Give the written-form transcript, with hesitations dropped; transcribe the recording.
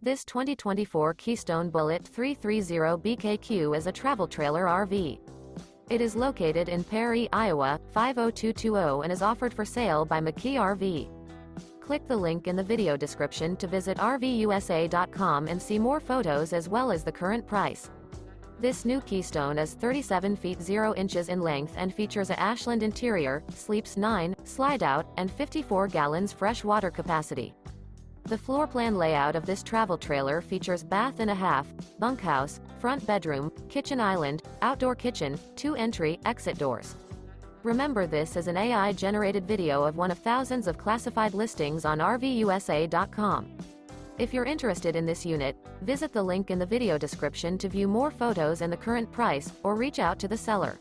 This 2024 Keystone Bullet 330BKQ is a travel trailer RV. It is located in Perry, Iowa, 50220 and is offered for sale by McKee RV. Click the link in the video description to visit RVUSA.com and see more photos as well as the current price. This new Keystone is 37 feet 0 inches in length and features a Ashland interior, sleeps 9, Slideout, and 54 gallons fresh water capacity. The floor plan layout of this travel trailer features bath and a half, bunkhouse, front bedroom, kitchen island, outdoor kitchen, 2 entry/exit doors. Remember, this is an AI-generated video of one of thousands of classified listings on RVUSA.com. If you're interested in this unit, visit the link in the video description to view more photos and the current price, or reach out to the seller.